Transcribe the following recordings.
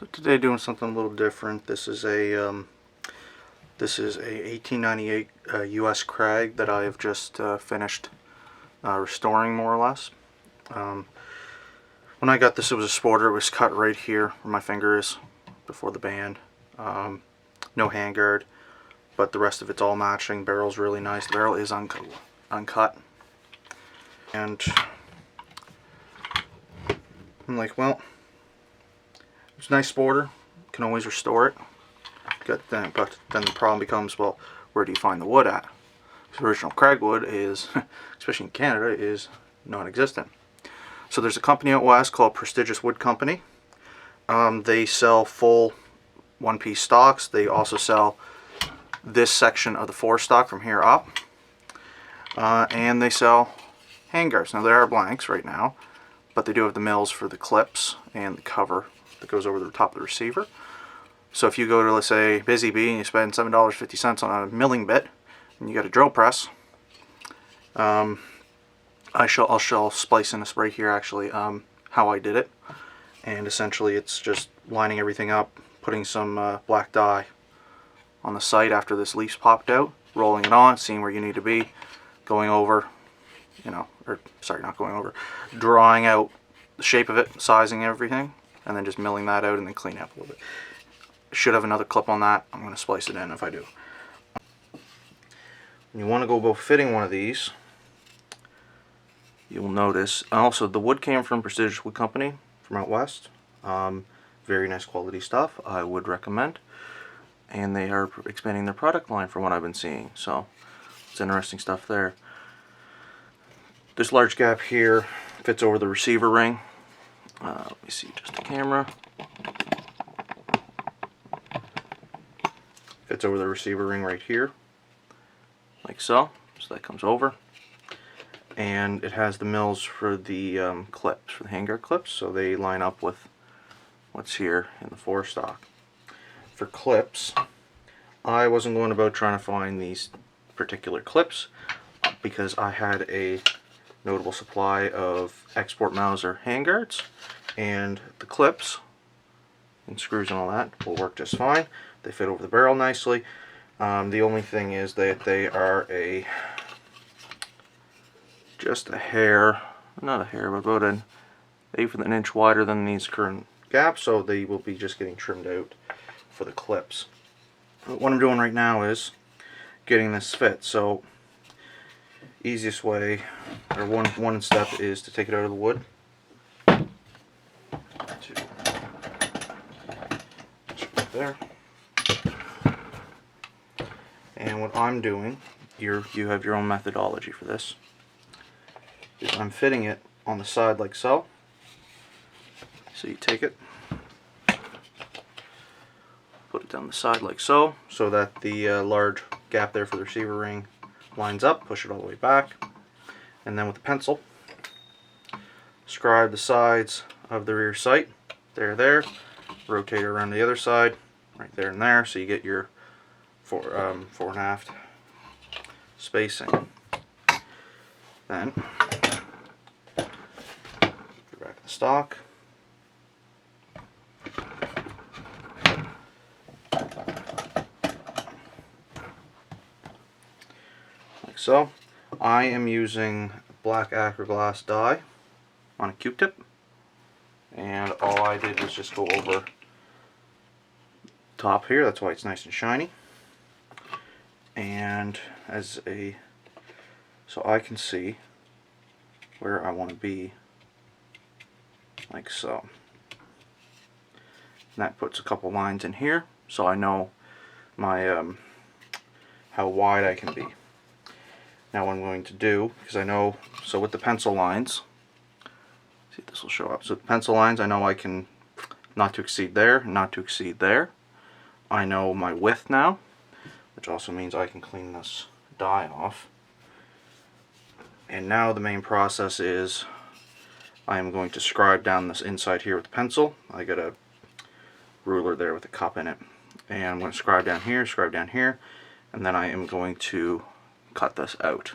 So today doing something a little different. This is a 1898 US Krag that I have just finished restoring, more or less. When I got this, it was a sporter. It was cut right here where my finger is before the band. No handguard, but the rest of it's all matching. Barrel's really nice. The barrel is uncut. And I'm like, well, it's a nice sporter. Can always restore it. But then the problem becomes, well, where do you find the wood at? The original Krag wood is, especially in Canada, is non-existent. So there's a company out west called Prestigious Wood Company. They sell full one-piece stocks. They also sell this section of the forestock from here up. And they sell handguards. Now there are blanks right now, but they do have the mills for the clips and the cover that goes over the top of the receiver. So if you go to, let's say, Busy Bee and you spend $7.50 on a milling bit and you got a drill press, I'll show splicing this right here actually, how I did it. And essentially it's just lining everything up, putting some black dye on the site after this leaf's popped out, rolling it on, seeing where you need to be, going over, not going over, drawing out the shape of it, sizing everything, and then just milling that out and then clean up a little bit. Should have another clip on that. I'm going to splice it in if I do. When you want to go about fitting one of these, you'll notice also the wood came from Prestigious Wood Company from out west. Very nice quality stuff. I would recommend. And they are expanding their product line from what I've been seeing. So it's interesting stuff there. This large gap here fits over the receiver ring. Let me see, just a camera. Fits over the receiver ring right here, like so. So that comes over. And it has the mills for the clips, for the handguard clips, so they line up with what's here in the forestock. For clips, I wasn't going about trying to find these particular clips because I had a notable supply of export Mauser handguards, and the clips and screws and all that will work just fine. They fit over the barrel nicely. The only thing is that they are just a hair, not a hair, but about an eighth of an inch wider than these current gaps, so they will be just getting trimmed out for the clips. But what I'm doing right now is getting this fit. So easiest way, or one step, is to take it out of the wood. Right there. And what I'm doing, you have your own methodology for this, is I'm fitting it on the side like so. So you take it, put it down the side like so, so that the large gap there for the receiver ring lines up, push it all the way back, and then with the pencil, scribe the sides of the rear sight, there, rotate it around the other side, right there and there, so you get your 4.5 spacing. Then go back to the stock. Like so. I am using black Acroglass dye on a Q-tip, and all I did was just go over top here. That's why it's nice and shiny. And so I can see where I want to be, like so. And that puts a couple lines in here, so I know my how wide I can be. Now what I'm going to do, because I know, so with the pencil lines, see if this will show up. So with the pencil lines, I know I can not to exceed there, not to exceed there. I know my width now, which also means I can clean this dye off. And now the main process is I am going to scribe down this inside here with the pencil. I got a ruler there with a cup in it. And I'm going to scribe down here, and then I am going to cut this out.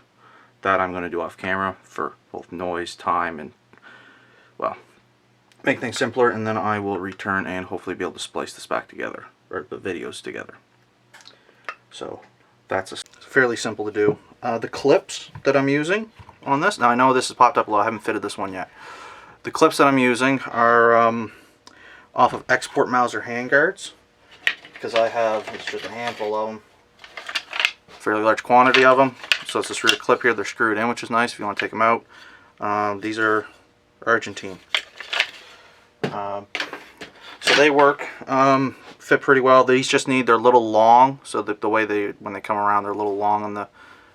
That I'm going to do off camera for both noise, time, and, well, make things simpler, and then I will return and hopefully be able to splice this back together, or the videos together. So that's fairly simple to do. The clips that I'm using on this, now I know this has popped up a lot, I haven't fitted this one yet. The clips that I'm using are off of Export Mauser handguards, because I have just a handful of them, fairly large quantity of them. So it's this rear clip here, they're screwed in, which is nice if you want to take them out. These are Argentine. So they work, fit pretty well. These just need, they're a little long, so that the way they, when they come around, they're a little long on the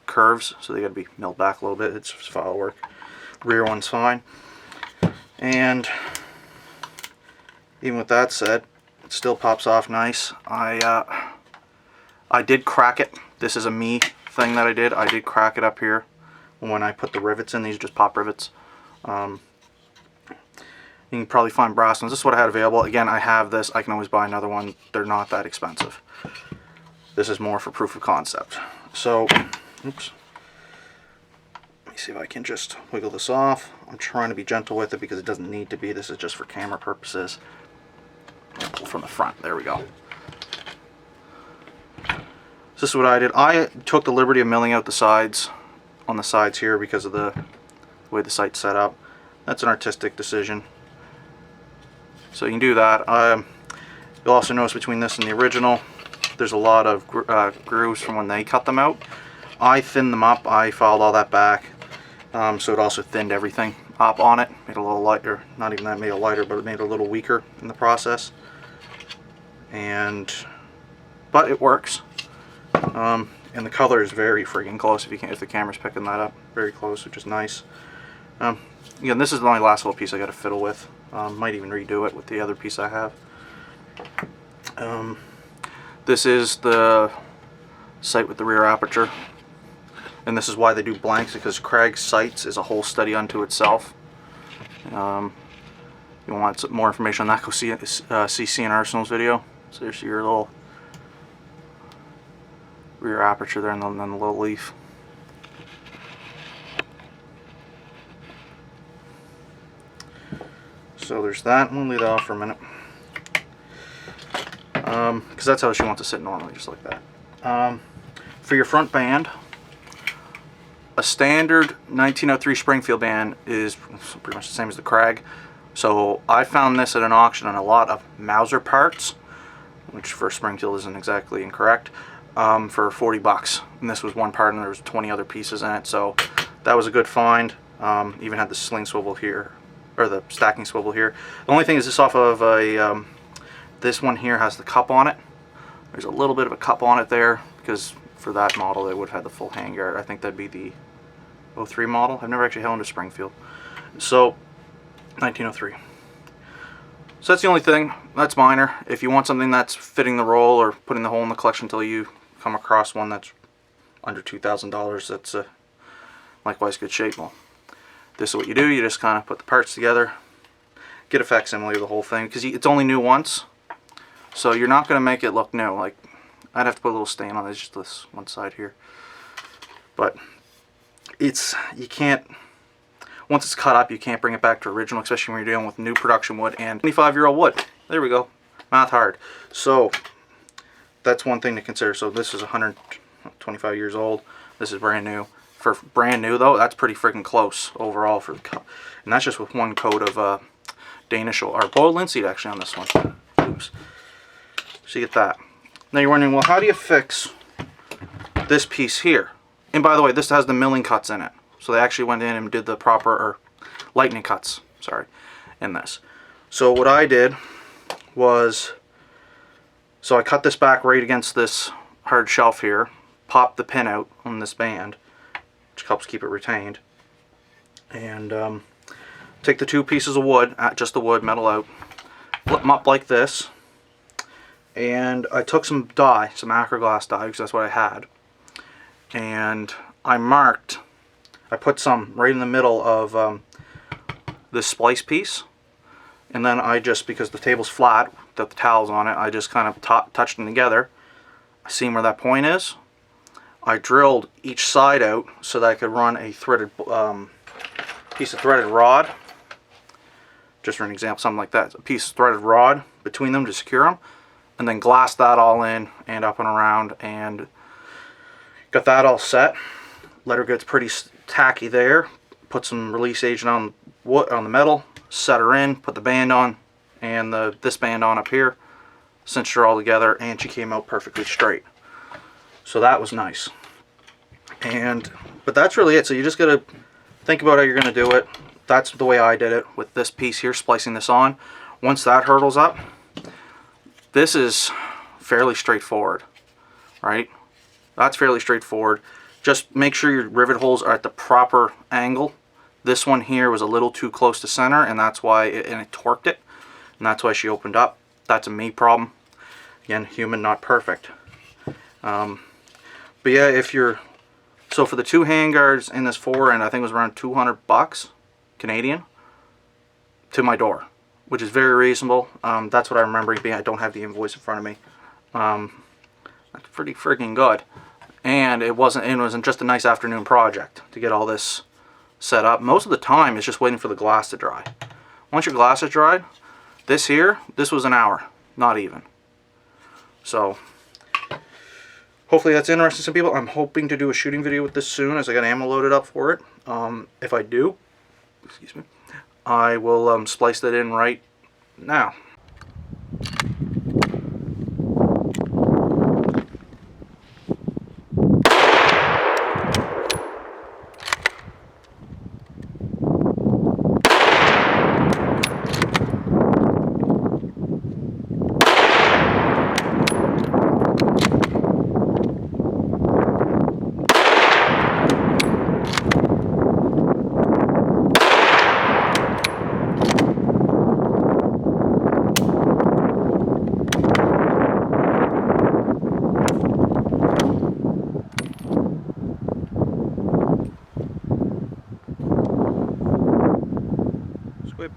curves, so they got to be milled back a little bit. It's file work. Rear one's fine. And even with that said, it still pops off nice. I did crack it. This is a me thing that I did. I did crack it up here when I put the rivets in. These are just pop rivets. You can probably find brass ones. This is what I had available. Again, I have this. I can always buy another one. They're not that expensive. This is more for proof of concept. So, oops. Let me see if I can just wiggle this off. I'm trying to be gentle with it because it doesn't need to be. This is just for camera purposes. I'll pull from the front. There we go. So this is what I did. I took the liberty of milling out the sides on the sides here because of the way the sight's set up. That's an artistic decision. So you can do that. You'll also notice between this and the original, there's a lot of grooves from when they cut them out. I thinned them up. I filed all that back. So it also thinned everything up on it. Made it a little lighter. Not even that made it lighter, but it made it a little weaker in the process. But it works. And the color is very friggin' close if the camera's picking that up. Very close, which is nice. Again, this is the only last little piece I got to fiddle with. Might even redo it with the other piece I have. This is the sight with the rear aperture, and this is why they do blanks, because Krag sights is a whole study unto itself. You want some more information on that, go see CC and Arsenal's video. So there's your little rear aperture there, and then the little leaf. So there's that. I'm going to leave that off for a minute. Because that's how she wants to sit normally, just like that. For your front band, a standard 1903 Springfield band is pretty much the same as the Krag. So I found this at an auction on a lot of Mauser parts, which for Springfield isn't exactly incorrect, for 40 bucks. And this was one part, and there was 20 other pieces in it. So that was a good find. Even had the sling swivel here, or the stacking swivel here. The only thing is this off of a, this one here has the cup on it. There's a little bit of a cup on it there, because for that model they would have had the full handguard. I think that'd be the 03 model. I've never actually held into Springfield. So, 1903. So that's the only thing. That's minor. If you want something that's fitting the roll or putting the hole in the collection until you come across one that's under $2,000 that's likewise good shape, well, this is what you do. You just kind of put the parts together, get a facsimile of the whole thing, because it's only new once, so you're not going to make it look new. Like, I'd have to put a little stain on it, just this one side here. But you can't, once it's cut up, you can't bring it back to original, especially when you're dealing with new production wood and 25-year-old wood. There we go, math hard. So that's one thing to consider. So this is 125 years old. This is brand new. For brand new though, that's pretty freaking close overall for the cut. And that's just with one coat of Danish or boiled linseed actually on this one. Oops. So you get that. Now you're wondering, well, how do you fix this piece here? And by the way, this has the milling cuts in it. So they actually went in and did the proper, or lightning cuts, sorry, in this. So what I did was, so I cut this back right against this hard shelf here, popped the pin out on this band, which helps keep it retained, and take the two pieces of wood, just the wood, metal out, flip them up like this, and I took some dye, some acroglass dye, because that's what I had, and I marked, I put some right in the middle of this splice piece, and then I just, because the table's flat, with the towels on it, I just kind of touched them together. I seen where that point is. I drilled each side out so that I could run a threaded piece of threaded rod just for an example, something like that. A piece of threaded rod between them to secure them, and then glass that all in and up and around, and got that all set. Letter gets pretty tacky there. Put some release agent on wood, on the metal, set her in, put the band on, and this band on up here, cinched her all together, and she came out perfectly straight. So that was nice. But that's really it. So you just gotta think about how you're gonna do it. That's the way I did it with this piece here, splicing this on. Once that hurdles up, this is fairly straightforward, right? That's fairly straightforward. Just make sure your rivet holes are at the proper angle. This one here was a little too close to center, and that's why it torqued it, and that's why she opened up. That's a me problem. Again, human, not perfect. But yeah, so for the 2 handguards in this forend, I think it was around 200 bucks Canadian to my door, which is very reasonable. That's what I remember being. I don't have the invoice in front of me. That's pretty freaking good. And it wasn't just a nice afternoon project to get all this set up. Most of the time it's just waiting for the glass to dry. Once your glass is dried, this was an hour, not even. So hopefully that's interesting to some people. I'm hoping to do a shooting video with this soon, as I got ammo loaded up for it. If I do, excuse me, I will splice that in right now. Squib.